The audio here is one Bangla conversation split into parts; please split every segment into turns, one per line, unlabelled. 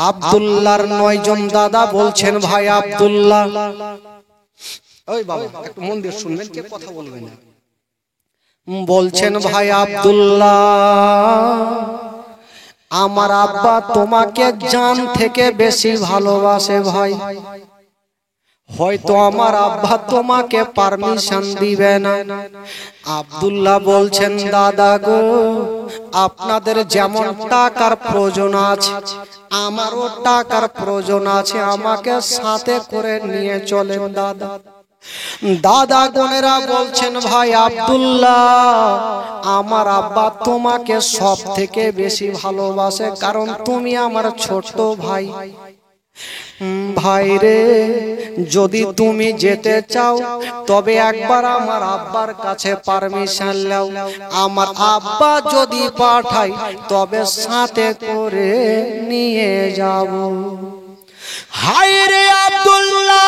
আব্দুল্লাহর 9 জন দাদা বলছেন ভাই আব্দুল্লাহ, ওই বাবা একটু মন দিয়ে শুনবেন, কে কথা বলবেন না। বলছেন ভাই আব্দুল্লাহ, আমার আব্বা তোমাকে জান থেকে বেশি ভালোবাসে ভাই। হয়তো আমার আব্বা তোমাকে পারমিশন দিবে না। আব্দুল্লাহ বলছেন দাদা গো, আপনাদের যেমন টাকার প্রয়োজন আছে আমারও টাকার প্রয়োজন আছে, আমাকে সাথে করে নিয়ে চলেন দাদা। দাদা বোনেরা বলছেন ভাই আব্দুল্লাহ, আমার আব্বা তোমাকে সব থেকে বেশি ভালোবাসে, কারণ তুমি আমার ছোট ভাই। ভাই রে, যদি তুমি যেতে চাও তবে একবার আমার আব্বার কাছে পারমিশন নাও। আমার আব্বা যদি পাঠায় তবে সাথে করে নিয়ে যাব। হায় রে আব্দুল্লাহ,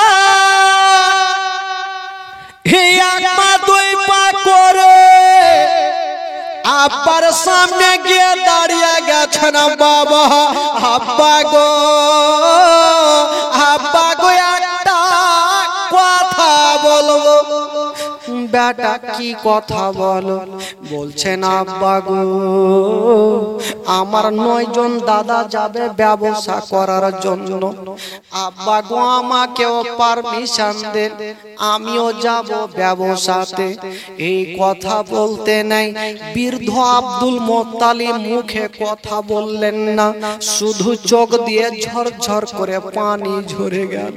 এক পা দুই পা করে আব্বার সামনে গিয়ে দাঁড়িয়ে গেছেন। বাবা আব্বা গো, আব্বা গো একটা কথা বলবো। বেটা কি কথা বলো? বলছেন আব্বা গো, আমার 9 জন দাদা যাবে ব্যবসা করার জন্য। আব্বা গো আমাকেও পারমিশন দেন, আমিও যাব ব্যবসাতে। এই কথা বলতে নাই বৃদ্ধ আব্দুল মুত্তালিব মুখে কথা বললেন না, শুধু চোখ দিয়ে ঝরঝর করে পানি ঝরে গেল।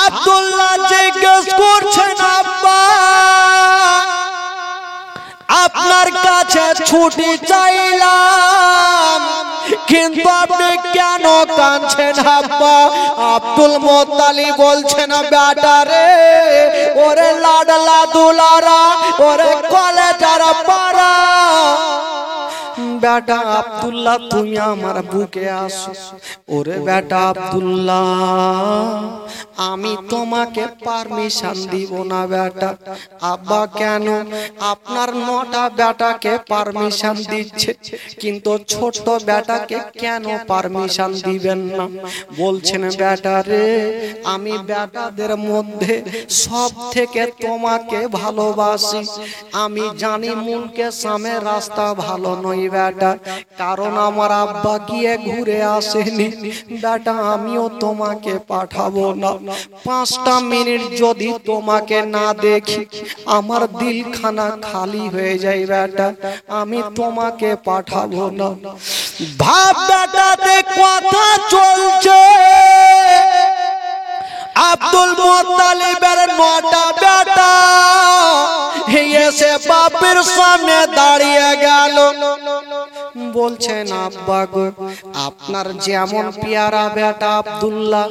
আব্দুল্লাহ জিজ্ঞেস করছেন আব্বা, আপনার কাছে ছুটি চাইলাম, কিন্তু আপনি কেন কাঁদছেন আব্বা? আব্দুল মুত্তালিব বলছেন বেটা রে, ওরে লাডলা দুলারা, ওরে কলেজার পারা, বেটা আব্দুল্লাহ তুমি আমার বুকে আসো। ওরে বেটা আব্দুল্লাহ, আমি তোমাকে পারমিশন দিব না বেটা। আব্বা কেন? আপনার 9টা বেটাকে পারমিশন দিচ্ছে, কিন্তু ছোট বেটাকে কেন পারমিশন দিবেন না? বলছেন বেটা রে, আমি বেটাদের মধ্যে সব থেকে তোমাকে ভালোবাসি। আমি জানি মুলকে সামনে রাস্তা ভালো নয় বেটা, কারণ আমার আব্বা গিয়ে ঘুরে আসেনি বেটা, আমিও তোমাকে পাঠাবো না। 5টা মিনিট যদি তোমাকে না দেখি আমার দিলখানা খালি হয়ে যায় বেটা, আমি তোমাকে পাঠাবো না। ভাব বেটাতে কথা চলছে, আব্দুল মুত্তালিবের 9টা বেটা এসে বাপের সামনে দাঁড়িয়ে গেল। বলছেন আব্বা গো, আপনার যেমন পেয়ারা বেটা আব্দুল্লাহ,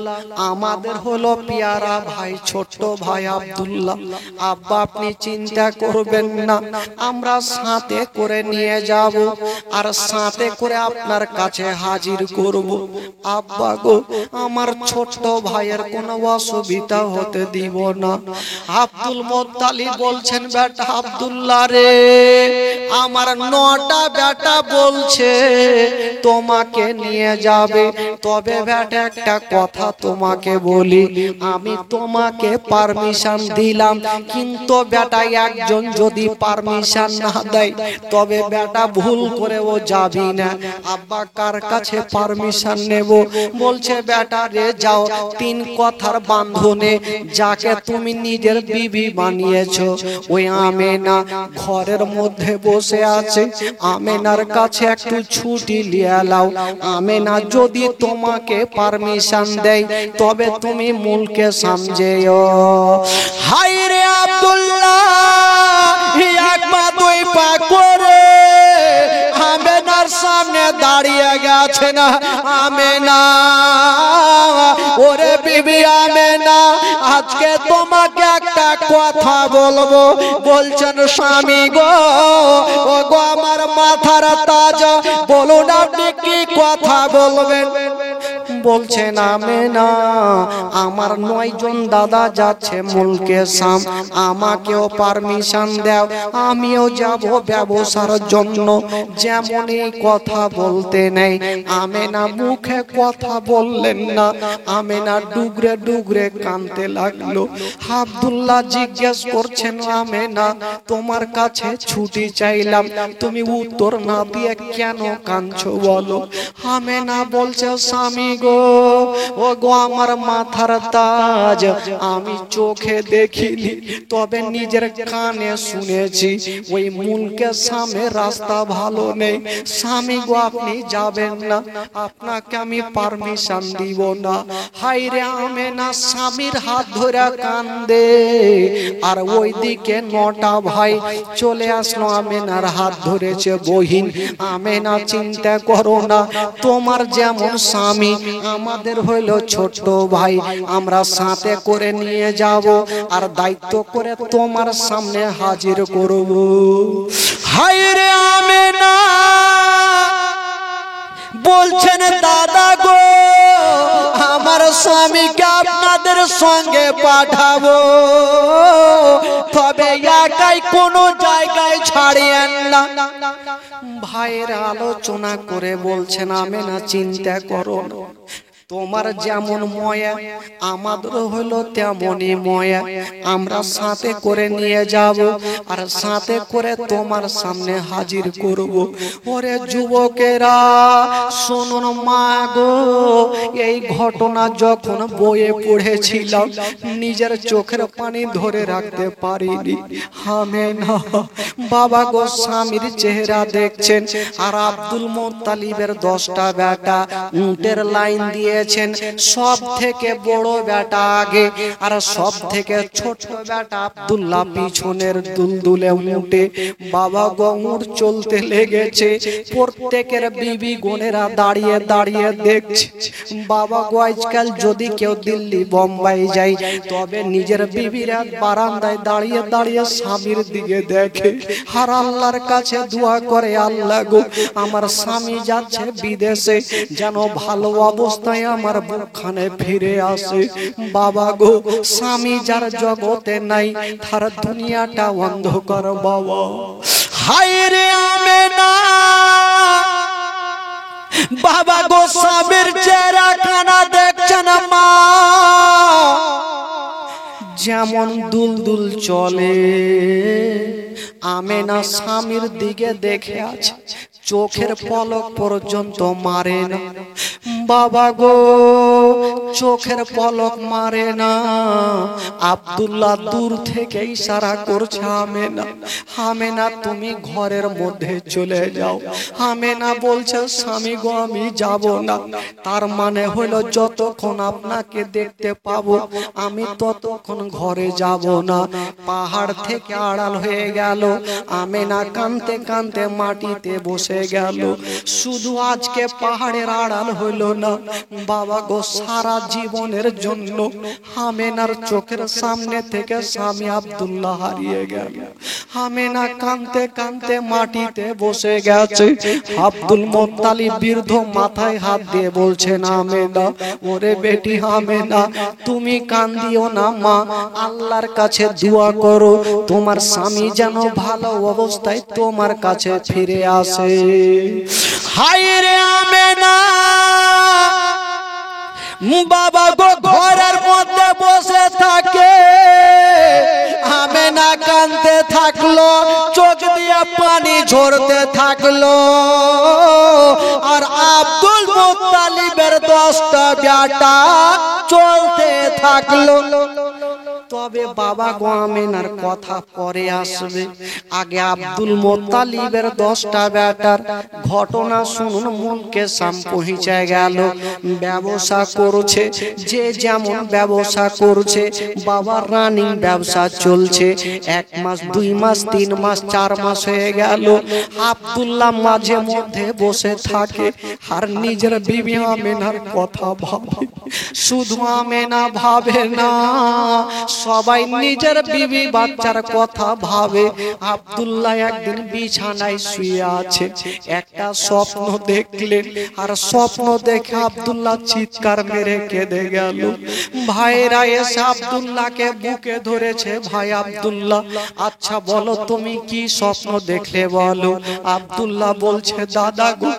আমাদের হলো পেয়ারা ভাই, ছোট্ট ভাই আব্দুল্লাহ। আব্বা আপনি চিন্তা করবেন না, আমরা সাথে করে নিয়ে যাব আর সাথে করে আপনার কাছে হাজির করব। আব্বা গো, আমার ছোট্ট ভাইয়ের কোনো অসুবিধা হতে দিব না। আব্দুল মুত্তালিব বলছেন বেটা আব্দুল্লাহ রে, আমার 9টা বেটা বলছে তোমাকে নিয়ে যাবে, তবে বেটা একটা কথা তোমাকে বলি, আমি তোমাকে পারমিশন দিলাম, কিন্তু বেটা একজন যদি পারমিশন না দেয় তবে বেটা ভুল করে ও যাবি না। আব্বা কার কাছে পারমিশন নেব? বলছে বেটা রে যাও, 3 কথার বাঁধনে যাকে তুমি নিজের বিবি বানিয়েছো ওই আমেনা ঘরের মধ্যে বসে আছে, আমেনার কাছে একটু ছুটি নিয়ে নাও। আমেনা যদি তোমাকে পারমিশন দেয় তবে তুমি মুলকে সমঝেও। হায় রে আব্দুল্লাহ, এক পা দুই পা করে আমেনার সামনে দাঁড়িয়ে গেছে না। আমেনা, ওরে বিবি আমেনা, আজকে তোমাকে একটা কথা বলবো। বলছেন স্বামী গো, ও গো আমার মাথার তাজ, বলুন আপনি কি কথা বলবেন? বলছেন আমেনা আমার 9 জন দাদা যাচ্ছে মুলকে শাম, আমাকেও পারমিশন দাও, আমিও যাব ব্যবসার জন্য। যেমন এই কথা বলতে নেই, আমেনা মুখে কথা বললেন না, আমেনা ডুগরে ডুগরে কাঁদতে লাগলো। আব্দুল্লাহ জিজ্ঞেস করছেন আমেনা তোমার কাছে ছুটি চাইলাম, তুমি উত্তর না দিয়ে কেন কাঁদছো বলো? আমেনা বলছে স্বামী গো, ও গো আমার মাথার তাজ, আমি চোখে দেখিনি তবে নিজের কানে শুনেছি ওই মুলকে শামে রাস্তা ভালো নেই। স্বামী গো আপনি যাবেন না, আপনাকে আমি পারমিশন দিব না। হাইরে আমেনা স্বামীর হাত ধরে কান্দে, আর ওইদিকে 9টা ভাই চলে আসলো, আমেনার হাত ধরেছে। বহিন আমেনা চিন্তা করো না, তোমার যেমন স্বামী আমাদের হইল ছোট ভাই, আমরা সাথে করে নিয়ে যাব আর দায়িত্ব করে তোমার সামনে হাজির করব। হায়রে আমেনা বলছেন দাদা গো আমার স্বামীকে আপনাদের সঙ্গে পাঠাবো, তবে একাই কোনো জায়গায় ছাড়িয়েন না। ভাইয়ের আলোচনা করে বলছেন আমেনা চিন্তা করো না, তোমার যেমন ময়া আমাদের হলো তেমনই ময়া, আমরা সাথে করে নিয়ে যাব আর সাথে করে তোমার সামনে হাজির করব। ওরে যুবকেরা শুনুন মা গো, এই ঘটনা যখন বইয়ে পড়েছিলাম নিজের চোখের পানি ধরে রাখতে পারিনি। আমেনা বাবা গো স্বামীর চেহারা দেখছেন, আর আব্দুল মুত্তালিবের 10টা বেটা উটের লাইন দিয়ে সব থেকে বড় বেটা আগে আর সব থেকে ছোট বেটা আব্দুল্লাহ পিছনের দুলদুলে উঠে। বাবা গঙ্গুর চলতে লেগেছে, প্রত্যেকের বিবি বোনেরা দাঁড়িয়ে দাঁড়িয়ে দেখছে। বাবা গো আজকাল যদি কেউ দিল্লি বোম্বাই যায় তবে নিজের বিবিরা বারান্দায় দাঁড়িয়ে দাঁড়িয়ে স্বামীর দিকে দেখে আর আল্লাহর কাছে দোয়া করে, আল্লাহ গো আমার স্বামী যাচ্ছে বিদেশে, যেন ভালো অবস্থায় আমার বুকখানে ফিরে আসে। বাবা গো স্বামী যার জগতে নাই তার দুনিয়াটা অন্ধকার বাবা। হায়রে আমেনা বাবা গো স্বামীর চেহারা খানা দেখছেন মা, যেমন দুলদুল চলে। আমেনা স্বামীর দিকে দেখে আছে, চোখের পলক পর্যন্ত মারে না। বাবা গো চোখের পলক মারে না। আব্দুল্লাহ দূর থেকে ইশারা করছে আমেনা, আমেনা তুমি ঘরের মধ্যে চলে যাও। আমেনা বলছে স্বামী গো আমি যাব না। তার মানে হলো যতক্ষণ আপনাকে দেখতে পাবো আমি ততক্ষণ ঘরে যাব না। পাহাড় থেকে আড়াল হয়ে গেল, আমেনা কাঁদতে কাঁদতে মাটিতে বসে গেল। শুধু আজকে পাহাড়ের আড়াল হইল না বাবা গো, সারা জীবনের জন্য আমেনার চোখের সামনে থেকে স্বামী আব্দুল্লাহ হারিয়ে গেল। আমেনা কাঁদতে কাঁদতে মাটিতে বসে গেছে। আব্দুল মুত্তালিব বৃদ্ধ মাথায় হাত দিয়ে বলছেন আমেনা, ওরে বেটি আমেনা তুমি কান্দিও না মা, আল্লাহর কাছে দোয়া করো তোমার স্বামী যেন ভালো অবস্থায় তোমার কাছে ফিরে আসে। হায়রে আমেনা বাবা গো ঘরের মধ্যে বসে থাকে। আমেনা কাঁদতে থাকলো, চোখ দিয়ে পানি ঝরতে থাকলো। আর আব্দুল মুত্তালিবের 10টা বেটা চলতে থাকলো। তবে বাবা গো আমেনার কথা পরে আসবে, আগে আব্দুল মুত্তালিবের 10টা বেটার ঘটনা শুনুন। মুলকে শাম পৌঁছে গেল, ব্যবসা করছে, যে যেমন ব্যবসা করছে। বাবার রানিং ব্যবসা চলছে। 1 মাস 2 মাস 3 মাস 4 মাস হয়ে গেল। আব্দুল্লাহ মাঝে মধ্যে বসে থাকে আর নিজের বিবি আমেনার কথা ভাবে। শুধু আমেনা ভাবে না, সবাই নিজের বিবি বাচ্চার কথা ভাবে। আব্দুল্লাহ একদিন বিছানায় শুয়ে আছে, একটা স্বপ্ন দেখলেন, আর স্বপ্ন দেখে আব্দুল্লাহ চিৎকার মেরে কেঁদে গেল। ভাইরা এসে আব্দুল্লাহকে বুকে ধরেছে, ভাই আব্দুল্লাহ আচ্ছা বলো তুমি কি স্বপ্ন দেখলে বলো। আব্দুল্লাহ বলছে দাদা গো,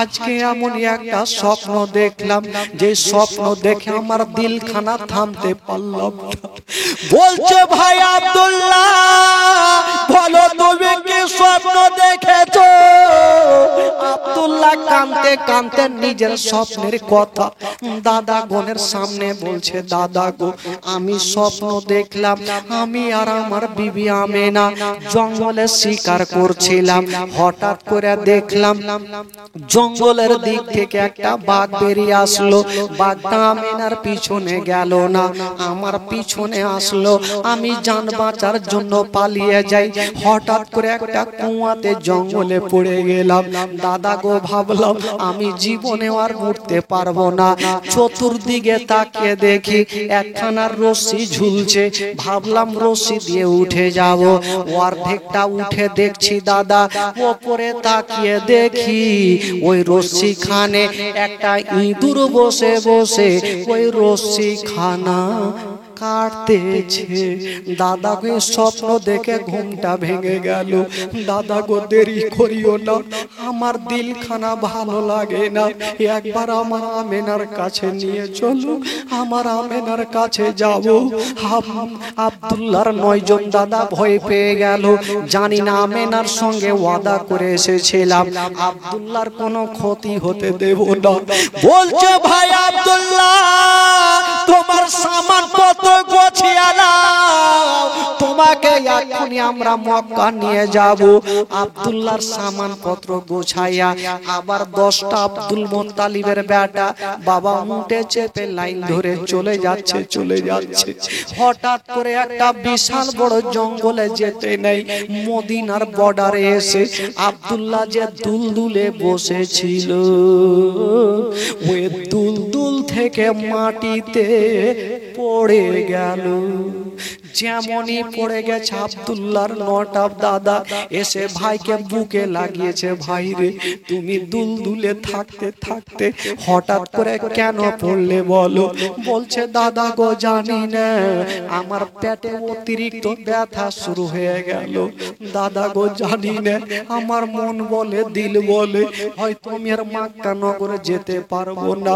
আজকে এমন একটা স্বপ্ন দেখলাম যে স্বপ্ন দেখে আমার দিলখানা থামতে পারলাম না। বলছে ভাই আব্দুল্লাহ বলো তুমি কি স্বপ্ন দেখেছো। আব্দুল্লাহ কাঁদতে কাঁদতে নিজের স্বপ্নের কথা দাদা গনের সামনে বলছে, দাদা গো আমি স্বপ্ন দেখলাম আমি আর আমার বিবি আমেনা জঙ্গলে শিকার করছিলাম, হঠাৎ করে দেখলাম জঙ্গলের দিক থেকে একটা বাঘ বেরিয়ে আসলো। বাঘটা আমেনার পিছনে গেল না, আমার পিছনে আসলো। আমি জান বাঁচার জন্য পালিয়ে যাই, হঠাৎ করে একটা কুয়াতে জঙ্গলে পড়ে গেলাম। দাদা গো ভাবলাম আমি জীবনে আর উঠতে পারবো না। চতুর্দিকে তাকিয়ে দেখি একখানা রশি ঝুলছে, ভাবলাম রশি দিয়ে উঠে যাব। অর্ধেকটা উঠে দেখছি দাদা ওপরে তাকিয়ে দেখি ওই রশি খানে একটা ইঁদুর বসে বসে ওই রশি খানা কাটতেছে। দাদা গো স্বপ্ন দেখে ঘুমটা ভেঙে গেল। দাদা গো দেরি করিও না, আমার দিলখানা ভালো লাগে না, একবার আমার আমেনার কাছে নিয়ে চলো, আমার আমেনার কাছে যাব। আব্দুল্লাহর 9 জন দাদা ভয় পেয়ে গেল, জানি না আমেনার সঙ্গে ওয়াদা করে এসেছিলাম আব্দুল্লাহর কোনো ক্ষতি হতে দেব না। বলছে ভাই আব্দুল্লাহ তোমার সামান কত গোছিয়ে নাও, তোমাকে এখনই আমরা মক্কা নিয়ে যাব। আব্দুল্লাহর সামান পত্র গোছাইয়া আবার 10টা আব্দুল মুত্তালিবের বেটা বাবা উঠে চেপে লাইন ধরে চলে যাচ্ছে চলে যাচ্ছে। হঠাৎ করে একটা বিশাল বড় জঙ্গলে যেতে নেই, মদিনার বর্ডারে এসে আব্দুল্লাহ যে দুলদুলে বসেছিল ওই দুলদুল থেকে মাটিতে পড়ে গেল। যেমনই পড়ে গেছে আব্দুল্লাহর 9টা দাদা এসে ভাইকে বুকে লাগিয়েছে, ভাই রে তুমি দুলদুলে থাকতে থাকতে হঠাৎ করে কেন পড়লে বলো। বলছে দাদা গো জানি না, আমার পেটে অতিরিক্ত ব্যথা শুরু হয়ে গেল। দাদা গো জানি না, আমার মন বলে দিল বলে হয়তো আমি আর মক্কা নগরে যেতে পারবো না।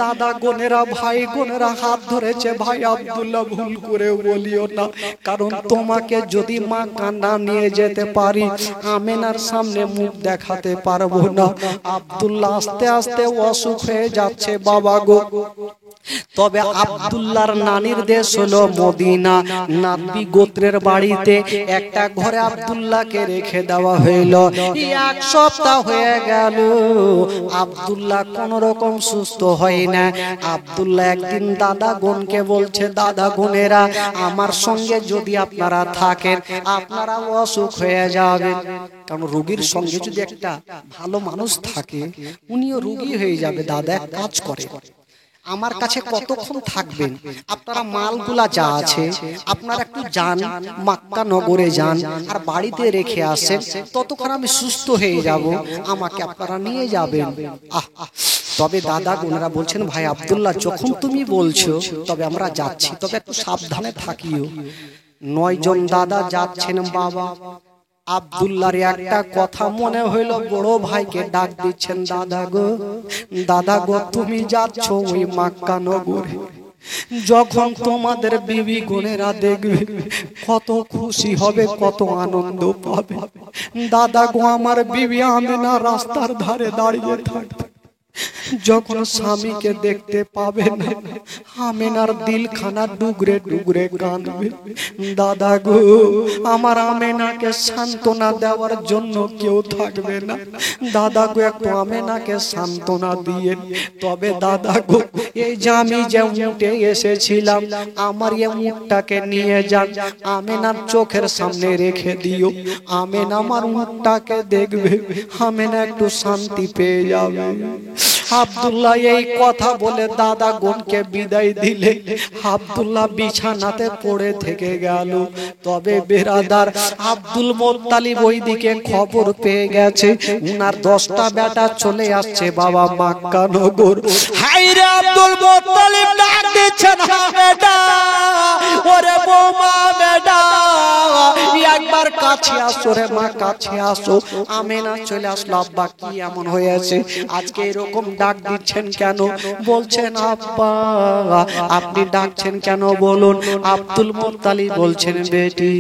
দাদা গোনেরা ভাই গোনেরা হাত ধরেছে, ভাই আব্দুল্লাহ ভুল করেও বলিও না, কারণ তোমাকে যদি মক্কা না নিয়ে যেতে পারি আমেনার সামনে মুখ দেখাতে পারবো না। আব্দুল্লাহ আস্তে আস্তে অসুখ হয়ে যাচ্ছে বাবা গো। তবে আব্দুল্লাহর নানির দেশ হলো মদিনা, নাবি গোত্রের বাড়িতে একটা ঘরে আব্দুল্লাহকে রেখে দেওয়া হইল। 1 সপ্তাহ হয়ে গেল, আব্দুল্লাহ কোন রকম সুস্থ হয় না। আব্দুল্লাহ একদিন দাদা বোনকে বলছে, দাদা বোনেরা আমার সঙ্গে যদি আপনারা থাকেন আপনারা অসুখ হয়ে যাবেন, কারণ রোগীর সঙ্গে যদি একটা ভালো মানুষ থাকে উনিও রোগী হয়ে যাবে। দাদা এক কাজ করে, আমার কাছে কতক্ষণ থাকবেন, আপনারা মালগুলা যা আছে আপনারা একটু যান মক্কা নগরে যান আর বাড়িতে রেখে আসেন, ততক্ষণ আমি সুস্থ হয়ে যাব, আমাকে আপনারা নিয়ে যাবেন। তবে দাদা বোনেরা বলছেন, ভাই আব্দুল্লাহ যখন তুমি বলছো তবে আমরা যাচ্ছি, তবে একটু সাবধানে থাকিও। 9 জন দাদা যাচ্ছেন বাবা। আব্দুল্লাহর একটা কথা মনে হইল, বড় ভাইকে ডাক দিচ্ছেন, দাদা গো দাদা গো তুমি যাচ্ছ ওই মক্কা নগরে, যখন তোমাদের বিবি গুণেরা দেখবে কত খুশি হবে, কত আনন্দ পাবে। দাদা গো আমার বিবি আমেনা রাস্তার ধারে দাঁড়িয়ে থাকবে, যখন স্বামীকে দেখতে পাবে না আমেনার দিলখানা ডুগরে ডুগরে কাঁদবে। দাদা গো আমার আমেনাকে সান্ত্বনা দেওয়ার জন্য কেউ থাকবে না, দাদা গো একটু আমেনাকে সান্ত্বনা দিয়ে। তবে দাদা গো এই যে আমি যে উঠে এসেছিলাম আমার এই উটটাকে নিয়ে যান, আমেনার চোখের সামনে রেখে দিও, আমেনা আমার উটটাকে দেখবে, আমেনা একটু শান্তি পেয়ে যাবে। আব্দুল্লাহ এই কথা বলে দাদা গনকে বিদায় দিলে আব্দুল্লাহ বিছানাতে পড়ে থেকে গেল। তবে বেরাদার আব্দুল মুত্তালিব ওইদিকে খবর পেয়ে গেছে উনার 10টা বেটা চলে আসছে বাবা মক্কা নগর। হায়রে আব্দুল মুত্তালিব ডাক দিচ্ছেন, হ্যাঁ বেটা, ওরে বৌমা বেটা, একবার কাছে আসো রে মা, কাছে আসো। আমেনা চলে আসলো। আব্বা কি এমন হয়েছে আজকে এরকম ডাক দিচ্ছেন কেন? বলছেন আব্বা আপনি ডাকছেন কেন বলুন। আব্দুল মুত্তালিব বলছেন, বেটি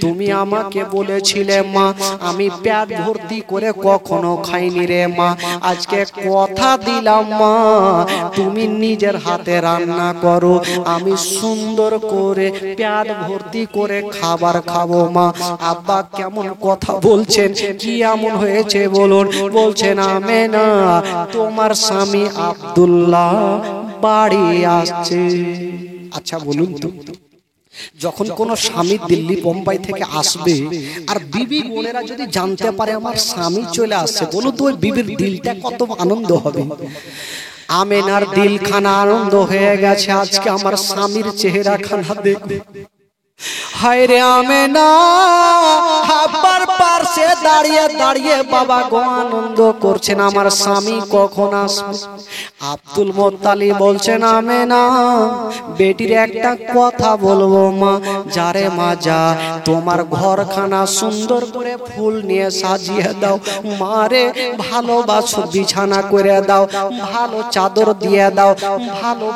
তুমি আমাকে বলেছিলে মা আমি পেট ভর্তি করে কখনো খাইনি রে মা, আজকে কথা দিলাম মা তুমি নিজের হাতে রান্না করো, আমি সুন্দর করে পেট ভর্তি করে খাবার খাবো মা। আব্বা কেমন কথা বলছেন, কি এমন হয়েছে বলুন। বলছেন আমেনা তোমার স্বামী আব্দুল্লাহ বাড়ি আসছে। আচ্ছা বলুন তো, যখন কোন স্বামী দিল্লি বোম্বাই থেকে আসবে আর বিবি বোনেরা যদি জানতে পারে আমার স্বামী চলে আসছে, বলুন তো ওই বিবির দিলটা কত আনন্দ হবে। আমেনার দিলখানা আনন্দ হয়ে গেছে, আজকে আমার স্বামীর চেহারা খানা দেখবে। হায় রে আমেনা আব্বার পাশে দাঁড়িয়ে দাঁড়িয়ে বাবা গো আনন্দ করছেন আমার স্বামী কখন আসবে। আব্দুল মুত্তালিব বলছেন আমেনা বেটির একটা কথা বলবো মা, যারে মা যা তোমার ঘরখানা সুন্দর করে ফুল নিয়ে সাজিয়ে দাও, মারে ভালোবাসো বিছানা করে দাও, ভালো চাদর দিয়ে দাও, ভালো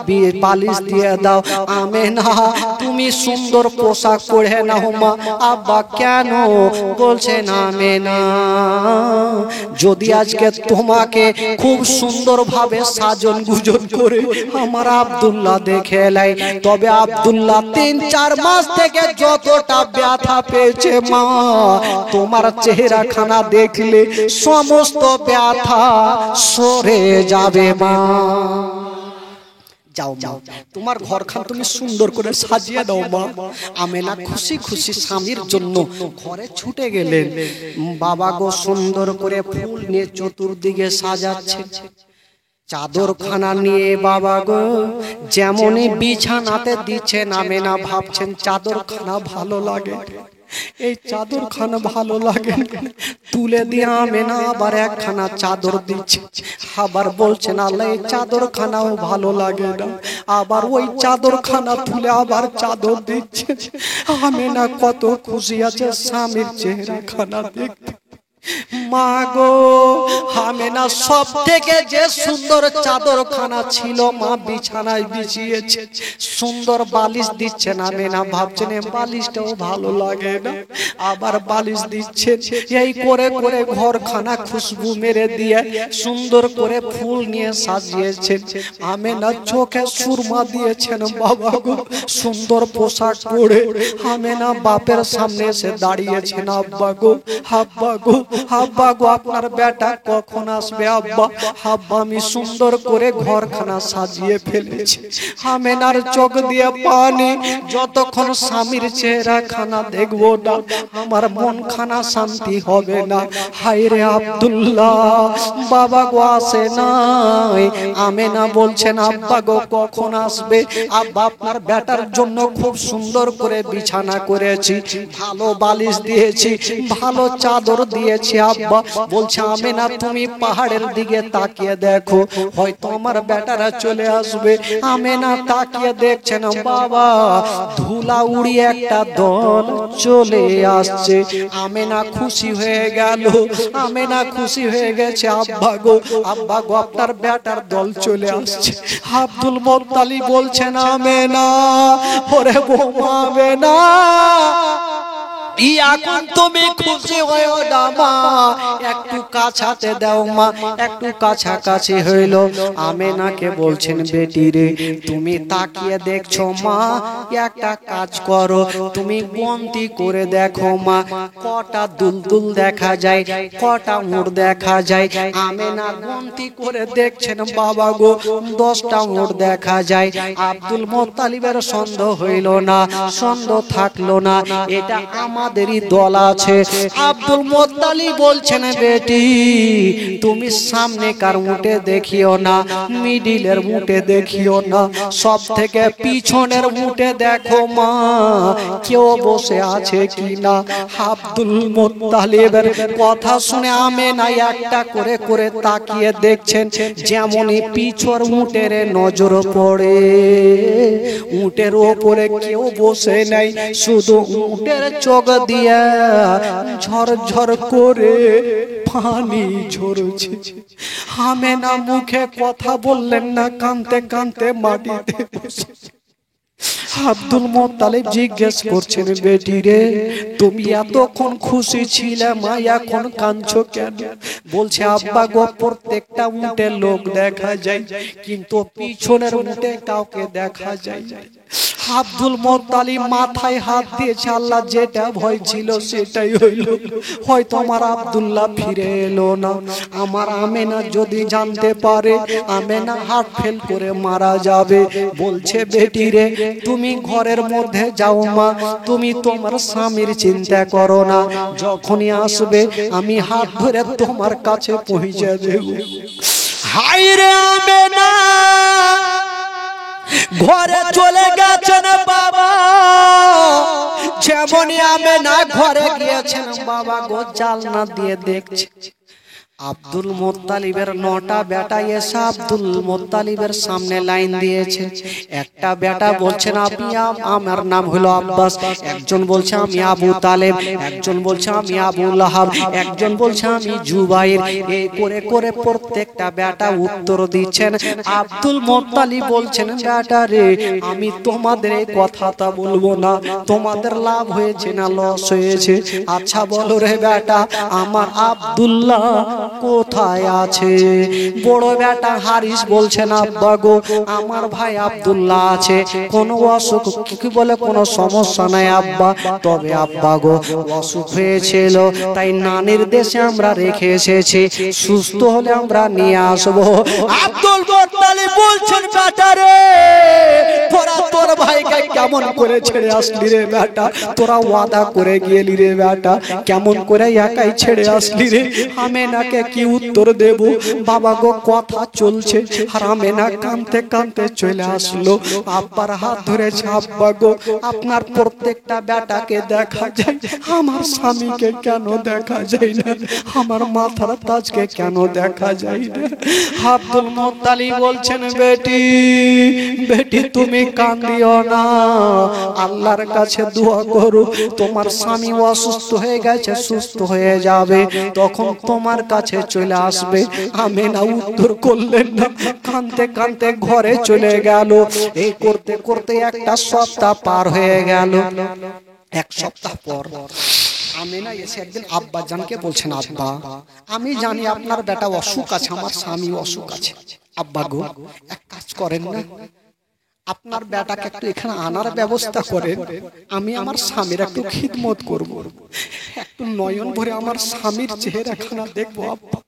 পালিশ দিয়ে দাও। আমেনা তুমি সুন্দর পোশাক পরে নাও মা। আব্বা কেন? বলছেন আমেনা যদি আজকে তোমাকে খুব সুন্দর ভাবে সাজন গুজন করে আমার আব্দুল্লাহ দেখে লাই, তবে আব্দুল্লাহ 3-4 মাস থেকে যতটা ব্যথা পেয়েছে মা তোমার চেহারা খানা দেখলে সমস্ত ব্যথা সরে যাবে মা। যাও মা তোমার ঘরখান তুমি সুন্দর করে সাজিয়ে দাও মা। আমেনা খুশি খুশি স্বামীর জন্য ঘরে ছুটে গেলেন। বাবা গো সুন্দর করে ফুল নিয়ে চতুর্দিকে সাজাচ্ছে, চাদর খানা নিয়ে বাবা গো যেমনই বিছানাতে দিচ্ছেন আমেনা ভাবছেন চাদর খানা ভালো লাগে, এই চাদর খানা ভালো লাগে, তুলে দিয়ে আমেনা আবার একখানা চাদর দিচ্ছে, আবার বলছেন আল্লাহ এই চাদর খানাও ভালো লাগে না, আবার ওই চাদর খানা তুলে আবার চাদর দিচ্ছে। আমেনা কত খুশি আছে স্বামীর চেহারা খানা দেখতে। মা গো আমেনা সব থেকে যে সুন্দর চাদর খানা ছিল মা বিছানায় বিছিয়েছে, সুন্দর বালিশ দিচ্ছেন। আমেনা ভাবছেন বালিশটাও ভালো লাগে না, আবার বালিশ দিচ্ছেন। এই করে করে ঘরখানা খুশবু মেরে দিয়ে সুন্দর করে ফুল নিয়ে সাজিয়েছেন। আমেনা চোখে সুরমা দিয়েছেন বাবা গো সুন্দর পোশাক পরে। আমেনা বাপের সামনে এসে দাঁড়িয়েছেন, আব্বা গো আব্বা গো আব্বা গো আপনার বেটা কখন আসবে আব্বা? আব্বা আমি সুন্দর করে ঘরখানা সাজিয়ে ফেলেছি। আমেনার চোখ দিয়ে পানি, যতক্ষণ স্বামীর চেহারা খানা দেখবো না আমার মন খানা শান্তি হবে না। হায় রে আব্দুল্লাহ বাবা গো আসে নাই। আমেনা বলছেন আব্বা গো কখন আসবে? আব্বা আপনার বেটার জন্য খুব সুন্দর করে বিছানা করেছি, ভালো বালিশ দিয়েছি, ভালো চাদর দিয়েছি। আব্বা বলছে আমেনা তুমি পাহাড়ের দিকে তাকিয়ে দেখো হয়তো আমার বেটারা চলে আসবে। আমেনা তাকিয়ে দেখছেন বাবা ধুলা উড়িয়ে একটা দল চলে আসছে। আমেনা খুশি হয়ে গেল, আমেনা খুশি হয়ে গেছে। আব্বা গো আপনার বেটার দল চলে আসছে। আব্দুল মুত্তালিব বলছেন আমেনা ওরে বৌমা আমেনা এখন তুমি খুশি হয়েও না মা, একটু কাছাতে দাও মা, একটু কাছাকাছি হইল। আমেনাকে বলছেন বেটি রে তুমি তাকিয়ে দেখছো মা, একটা কাজ করো তুমি গন্তি করে দেখো মা কটা দুলদুল দেখা যায়, কটা উট দেখা যায়। আমেনা গন্তি করে দেখছেন বাবা গো 10টা উট দেখা যায়। আব্দুল মুত্তালিবের সন্দেহ হইল না, সন্দেহ থাকলো না, এটা আমার আমাদেরই দল আছে। আব্দুল মুত্তালিব বলছেন বেটি তুমি সামনেকার উটে দেখিও না, মিডিলের উটে দেখিও না, সব থেকে পিছনের উটে দেখো মা কেউ বসে আছে কিনা। আব্দুল মুত্তালিবের কথা শুনে আমেনা একটা করে করে তাকিয়ে দেখছেন, যেমনই পিছর উটের নজর পড়ে উটের ওপরে কেউ বসে নাই, শুধু উটের চোখ দিয়ে ঝরঝর করে পানি ঝরছে। আমেনা মুখে কথা বললেন না, কাঁদতে কাঁদতে মাটিতে বসে। আব্দুল মুত্তালিব জিজ্ঞেস করছেন বেটি রে তুমি এতক্ষণ খুশি ছিলে মা, এখন কাঁদছো কেন? বলছে আব্বা গো প্রত্যেকটা উটে লোক দেখা যায়, কিন্তু পিছনের উটে কাউকে দেখা যায় না। আব্দুল মুত্তালিব মাথায় হাত দিয়েছে, আল্লাহ যেটা ভয় ছিল সেটাই হইল, হয়তো আমার আব্দুল্লাহ ফিরে এলো না। আমার আমেনা যদি জানতে পারে আমেনা হার্ট ফেল করে মারা যাবে। বলছে বেটি রে তুমি ঘরের মধ্যে যাও মা, তুমি তোমার স্বামীর চিন্তা করো না, যখনই আসবে আমি হাত ধরে তোমার কাছে পৌঁছে দেব। হায় রে আমেনা ঘরে চলে গেছেন বাবা, যেমনই আমেনা ঘরে গিয়েছেন বাবা গো জানলা দিয়ে দেখছে আব্দুল মুত্তালিবের 9টা বেটা এসে আব্দুল মুত্তালিবের সামনে লাইন দিয়েছে। একটা বেটা বলছেন আপনি আমার নাম হলো আব্বাস, একজন বলছে আমি আবু তালেব, একজন বলছে আমি আবু লাহাব, একজন বলছে আমি জুবাইর। এই করে করে প্রত্যেকটা বেটা উত্তর দিচ্ছেন। আব্দুল মুত্তালিব বলছেন বেটা রে আমি তোমাদের এই কথাটা বলবো না, তোমাদের লাভ হয়েছে না লস হয়েছে? আচ্ছা বলো রে বেটা আমার আব্দুল্লাহ কোথায় আছে? বড় বেটা হারিস বলছেন আব্বা গো আমার ভাই আব্দুল্লাহ আছে, কোনো অসুখ কি বলে কোনো সমস্যা নাই আব্বা, তবে আব্বা গো অসুখ হয়েছিল তাই নানির দেশে আমরা রেখে এসেছি, সুস্থ হলে আমরা নিয়ে আসবো। আব্দুল মুত্তালিব বলছেন বেটা রে তোরা তোর ভাইকে কেমন করে ছেড়ে আসলি রে বেটা, তোরা ওয়াদা করে গেলি রে বেটা, কেমন করে একাই ছেড়ে আসলি রে? আমেনাকে কি উত্তর দেব? বাবা গো কথা চলছে আর আমেনা কাঁদতে কাঁদতে চলে আসলো, আব্বার হাত ধরেছে। আব্বা গো আপনার প্রত্যেকটা বেটাকে দেখা যায়, আমার স্বামীকে কেন দেখা যায় না? আমার মাথার তাজকে কেন দেখা যায় না? আব্দুল মুত্তালিব বলছেন বেটি বেটি তুমি কাঁদিও না, আল্লাহর কাছে দোয়া করো, তোমার স্বামী অসুস্থ হয়ে গেছে সুস্থ হয়ে যাবে, তখন তোমার কাছে চলে আসবে। আমেনা উত্তর করলেন না, কাঁদতে কাঁদতে ঘরে চলে গেল। এই করতে করতে একটা সপ্তাহ পার হয়ে গেল। এক সপ্তাহ পর আমেনা এসে একদিন আব্বা জানকে বলছেন আব্বা আমি জানি আপনার বেটা অসুখ আছে, আমার স্বামী অসুখ আছে, আব্বা গো এক কাজ করেন না, আপনার বেটাকে একটু এখানে আনার ব্যবস্থা করেন, আমি আমার স্বামীর একটু খিদমত করব, একটু নয়ন ভরে আমার স্বামীর চেহারাখানা দেখবো আব্বা।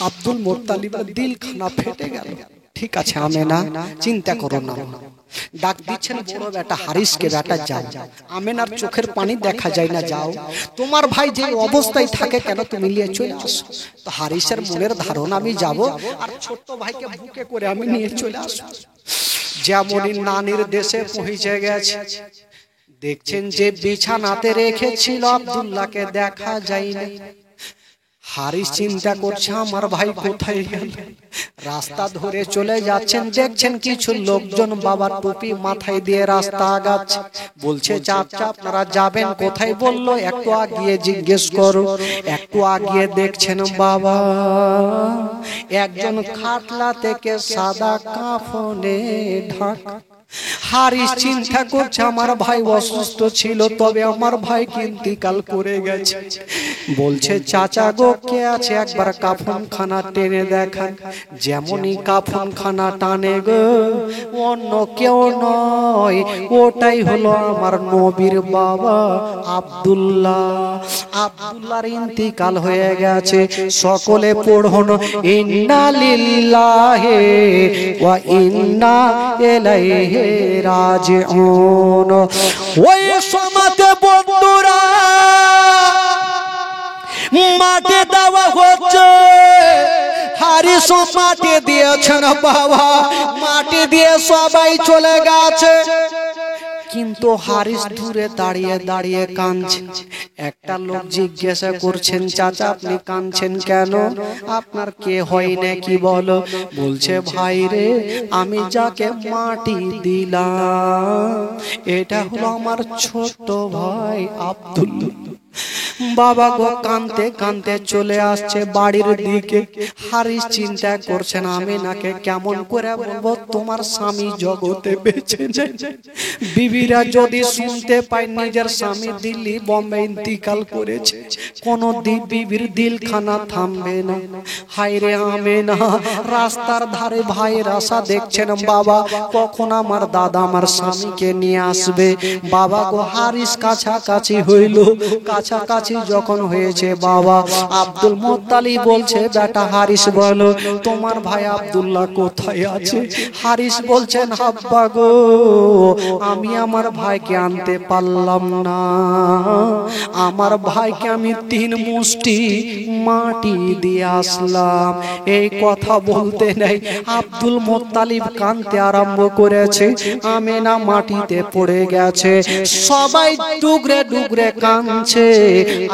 আব্দুল মুত্তালিবের দিলখানা ফেটে গেল। ঠিক আছে আমেনা চিন্তা করো না, ডাক দিচ্ছেন বড় বেটা হারিসকে, বেটা যাও, আমেনার চোখের পানি দেখা যায় না, যাও তোমার ভাই যে অবস্থায় থাকে কেন তুমি নিয়ে চলে আসো। তো হারিসের মনের ধারণা আমি যাব আর ছোট্ট ভাইকে বুকে করে আমি নিয়ে চলে আসবো। যেমনই নানির দেশে পৌঁছে গেছে, দেখছেন যে বিছানাতে রেখেছিল আব্দুল্লাহকে দেখা যায়নি। হারিস চিন্তা করছে আমার ভাই কোথায় গেল, রাস্তা ধরে চলে যাচ্ছেন, দেখছেন কিছু লোকজন বাবার টুপি মাথায় দিয়ে রাস্তা আগাচ্ছে। বলছে চাচা আপনারা যাবেন কোথায়? বলল একটু আগিয়ে জিজ্ঞেস করো। একটু আগিয়ে দেখছেন বাবা একজন খাটলা থেকে সাদা কাফনে ঢাকা। হারিস চিন্তা করছে আমার ভাই অসুস্থ ছিল, তবে আমার ভাই ইন্তিকাল করে গেছে। বলছে চাচা গো কে আছে একবার কাফন খানা টেনে দেখান। যেমনই কাফন খানা টানে গো অন্য কেউ নয়, ওটাই হলো আমার নবীর বাবা আব্দুল্লাহ। আব্দুল্লাহর ইন্তিকাল হয়ে গেছে। সকলে পড়ুন ইন্না লিল্লাহি ওয়া ইন্না ইলাইহি রাজিউন। ওই সময়তে বন্ধুরা মাটি দেওয়া হচ্ছে। হারিস মাটি দিয়েছেন বাবা, মাটি দিয়ে সবাই চলে গেছে। কিন্তু হারিস দূরে দাঁড়িয়ে দাঁড়িয়ে কাঁদছে। একটা লোক জিজ্ঞাসা করছেন, চাচা আপনি কাঁদছেন কেন? আপনার কে হয় নাকি বলো? বলছে ভাই রে, আমি যাকে মাটি দিলাম এটা হলো আমার ছোট ভাই আব্দুল। বাবা গো কাঁদতে কাঁদতে চলে আসছে বাড়ির দিকে। হারিস চিন্তা করছেন আমি নাকে কেমন করে বলবো তোমার স্বামী জগতে বেঁচে নেই। বিবিরা যদি শুনতে পায় নিজের স্বামী দিল্লি বোম্বে ইন্তিকাল করেছে, কোনো বিবির দিলখানা থামবে না। হায় রে আমেনা, রাস্তার ধারে ভাইয়ের আশা দেখছেন বাবা কখন আমার দাদা আমার স্বামীকে নিয়ে আসবে। বাবা গো হারিস কাছাকাছি হইল। কাছাকাছি যখন হয়েছে বাবা, আব্দুল মুত্তালিব বলছে বেটা হারিস বলো তোমার ভাই আব্দুল্লাহ কোথায় আছে? হারিস বলছেন আব্বা গো আমি আমার ভাইকে আনতে পারলাম না। আমার ভাইকে আমি 3 মুষ্টি মাটি দিয়ে আসলাম। এই কথা বলতে নেই আব্দুল মুত্তালিব কাঁদতে আরম্ভ করেছে। আমেনা মাটিতে পড়ে গেছে, সবাই টুকরে টুকরে কাঁদছে।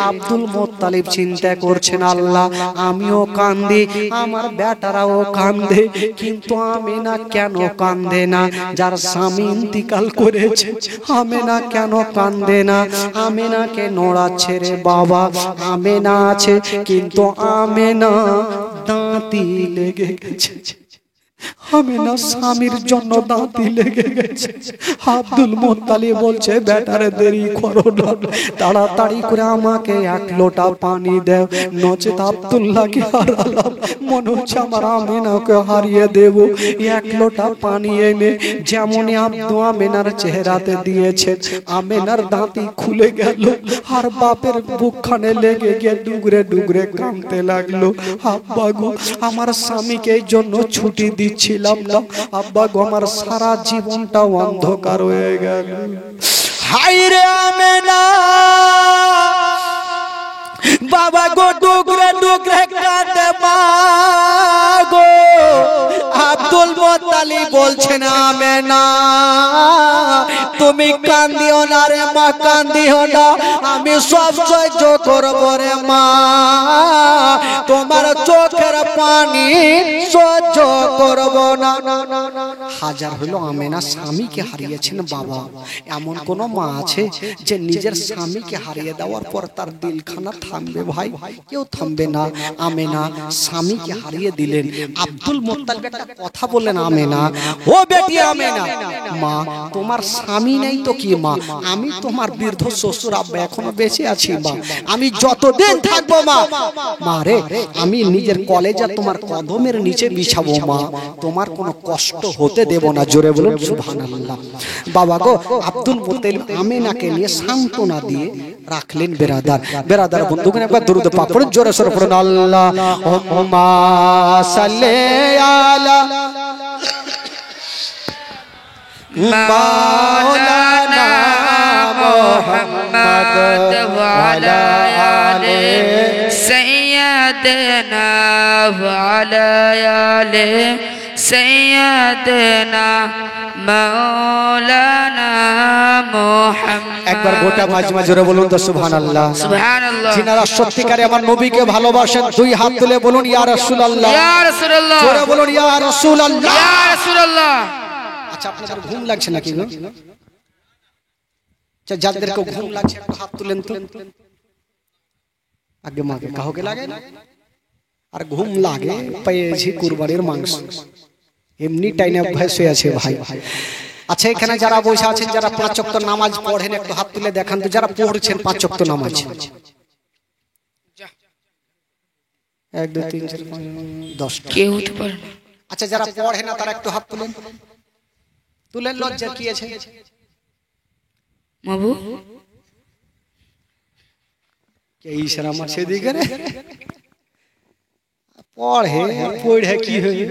আব্দুল মুত্তালিব চিন্তা করছেন আল্লাহ আমিও কাঁদি, আমার বেটারাও কাঁদে, কিন্তু আমেনা কেন কাঁদে না? যার স্বামী ইন্তিকাল করেছে আমেনা কেন কাঁদে না? আমেনাকে নোড়াচ্ছে রে বাবা। আমেনা আছে কিন্তু আমেনা দাঁতি লেগে গেছে। আমেনা স্বামীর জন্য দাঁতি লেগে গেছে। আব্দুল মুত্তালিব বলছে বেটারে দেরি করো না, তাড়াতাড়ি করে আমাকে 1 লোটা পানি দাও, নচেত আব্দুল্লাহকে হারালাম, মনে হচ্ছে আমার আমেনাকে হারিয়ে দেব। 1 লোটা পানি এনে যেমনই আমেনার চেহারাতে দিয়েছে, আমেনার দাঁতি খুলে গেল আর বাপের বুকখানে লেগে গিয়ে ডুগরে ডুগরে কাঁদতে লাগলো। আব্বা গো আমার স্বামীকে এই জন্য ছুটি দিচ্ছিলাম না, আব্বা গো আমার সারা জীবনটা অন্ধকার হয়ে গেল। হায় রে আমেনা, বাবা গো ডুগরে ডুগরে কাঁদে মা গো। আব্দুল মুত্তালিব বলছেন আমেনা তুমি কান্দিও না রে মা, কান্দিও না, আমি সব সহ্য করব রে মা, তোমার চোখের পানি সহ্য করব না। হাজার হলো আমেনা স্বামীকে হারিয়েছেন বাবা। এমন কোন মা আছে যে নিজের স্বামীকে হারিয়ে দেওয়ার পর তার দিলখানা থামবে? ভাই কেউ থামবে না। আমেনা স্বামীকে হারিয়ে দিলেন। আব্দুল মুত্তালিব একটা কথা বললেন, আমেনা ও বেটি আমেনা, মা তোমার স্বামী নেই তো কি মা, আমি তোমার বৃদ্ধ শ্বশুর আব্বা এখনো বেঁচে আছি মা, আমি যতদিন থাকবো মা, মা রে আমি নিজের কলেজা তোমার কদমের নিচে বিছাবো মা, তোমার কোনো কষ্ট হতে দেব না। জোরে বলুন সুবহানাল্লাহ। বাবা গো আব্দুল মুত্তালিব আমেনাকে নিয়ে সান্ত্বনা দিয়ে রাখলেন। বেরাদার বন্ধুগণ একবার দরুদ পাক পড়ুন, জোরে সোরে পড়ুন আল্লাহুম্মা সাল্লি আলা মাওলানা মুহাম্মদ ওয়া আলা আলি সাইয়্যিদিনা ওয়া আলা আলি সাইয়্যিদিনা মাওলানা মুহাম্মদ। একবার গোটা মাজমা জোরে বলুন তো সুবহানাল্লাহ। সুবহানাল্লাহ। যিনারা সত্যিকারে আমার নবীকে ভালোবাসেন 2 হাত তুলে বলুন ইয়া রাসূলুল্লাহ, ইয়া রাসূলুল্লাহ, জোরে বলুন ইয়া রাসূলুল্লাহ, ইয়া রাসূলুল্লাহ। আচ্ছা আপনাদের ঘুম লাগছে নাকি গো? আচ্ছা যাদেরকে ঘুম লাগছে একটু হাত তুলেন তো। আগে মাকে কাউকে লাগে না? আর ঘুম লাগে পেয়েছি কুরবানির মাংস, এমনি টাইনে অভ্যাস হয়ে আছে ভাই। আচ্ছা এখানে যারা বসে আছেন যারা 5 ওয়াক্ত নামাজ পড়েন একটু হাত তুলে দেখান তো, যারা পড়ছেন 5 ওয়াক্ত নামাজ। 1 2 3 4 5 10 কেউ হতে পারে না। আচ্ছা যারা পড়ে না তারা একটু হাত তুলেন, তুলেন, লজ্জা কি আছে মাবু কে ইশারা মারছে দিকে রে পড়ে কি হয়?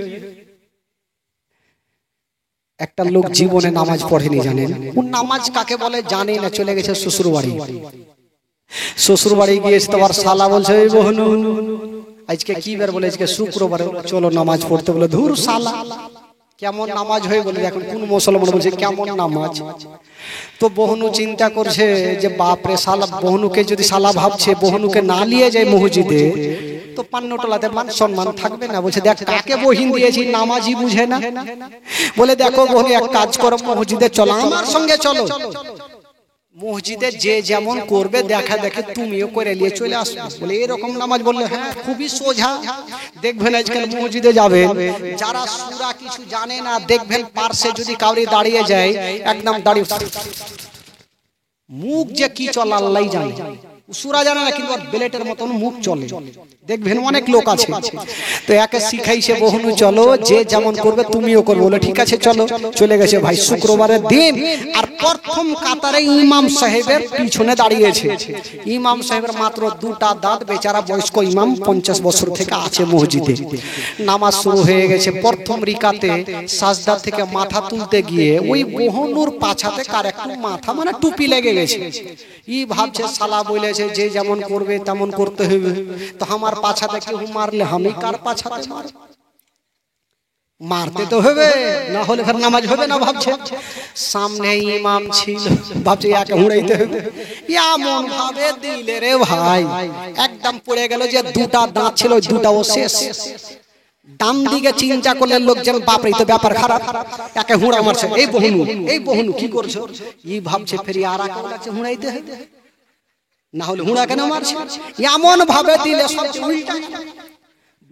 একটা লোক জীবনে নামাজ পড়েনি জানেন? কোন নামাজ কাকে বলে জানে না, চলে গেছে শ্বশুর বাড়ি। শ্বশুর বাড়ি গিয়েছে, তোমার শালা বলছে এই বহনু আজকে কি বার, বলে আজকে শুক্রবার, চলো নামাজ পড়তে, বলে ধুর শালা কেমন নামাজ হয়ে, বলে এখন কোন মুসলমান বলছে কেমন নামাজ। তো বহনু চিন্তা করছে যে বাপরে শালা, বহনুকে যদি শালা ভাবছে, বহনুকে না নিয়ে যায় মসজিদে তো পান্নটলাতে মান সম্মান থাকবে না। বলছে দেখ কাকে বহিন দিয়েছি, নামাজই বুঝে না। বলে দেখো বহনু এক কাজ করো, মসজিদে চলো, আমার সঙ্গে চলো। মসজিদে যে যেমন করবে দেখা দেখে তুমিও করে নিয়ে চলে আসবে। বলে এরকম নামাজ, বললে হ্যাঁ খুবই সোজা। দেখবেন আজকাল মসজিদে যাবে যারা সূরা কিছু জানে না, দেখবেন পার্শ্বে যদি কাউরি দাঁড়িয়ে যায়, একদম দাঁড়িয়ে মুখ যে কি চলে আল্লাহই জানে, সূরা জানে না কিন্তু বেলেটের মতন মুখ চলে, দেখবেন অনেক লোক আছে। তো একে শিখাইছে বহনু চলো, যে যেমন করবে তুমিও করবে। বলে ঠিক আছে চলো। চলে গেছে ভাই শুক্রবারের দিন, আর প্রথম কাতারে ইমাম সাহেবের পিছনে দাঁড়িয়েছে। ইমাম সাহেবের মাত্র দুটা দাঁত, বেচারা বয়স্ক ইমাম, 50 বছর থেকে আছে মসজিদে। নামাজ শুরু হয়ে গেছে। প্রথম রিকাতে সাজদা থেকে মাথা তুলতে গিয়ে ওই বহনুর পাছাতে কার একটু মাথা মানে টুপি লেগে গেছে। ই ভাবছে শালা বলেছে যে যেমন করবে তেমন করতে হবে, তো আমার পাছাতে কেউ মারলে আমি কার পাছাতে মারব, মারতে তো হবে, না হলে ফের নামাজ হবে না। ভাবছে সামনে ইমাম ছিল, ভাবছে একে হুড়াইতে হবে, এমন ভাবে দিলে রে ভাই একদম পড়ে গেল যে দুটা দাঁত ছিল দুটাও শেষ। ডান দিকে চিন্তা করলে লোকজন বাপরে তো ব্যাপার খারাপ, একে হুড়া মারছে। এই বহনু কি করছো, ই ভাবছে ফের আর কাছে হুড়াইতে হবে, না হলে হুড়া কেন মারছে, এমন ভাবে দিলে সবচেয়ে উল্টা।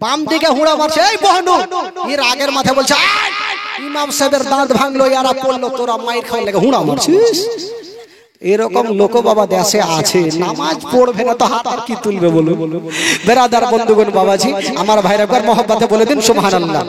বাম দিকে হুড়া মারছে, এই বহনু এর আগের মাথায় বলছে ইমাম সাহেবের দাঁত ভাঙলো, ইয়ারা পড়লো, তোরা মাইর খাওয়ার লেগে হুড়া মারছিস। এরকম লোক বাবা দেশে আছে, নামাজ পড়বে না তো হাত আর কি তুলবে বলো। বেরাদার বন্ধুগণ বাবাজি আমার ভাইরা একবার মহব্বতে বলে দিন সুবহানাল্লাহ।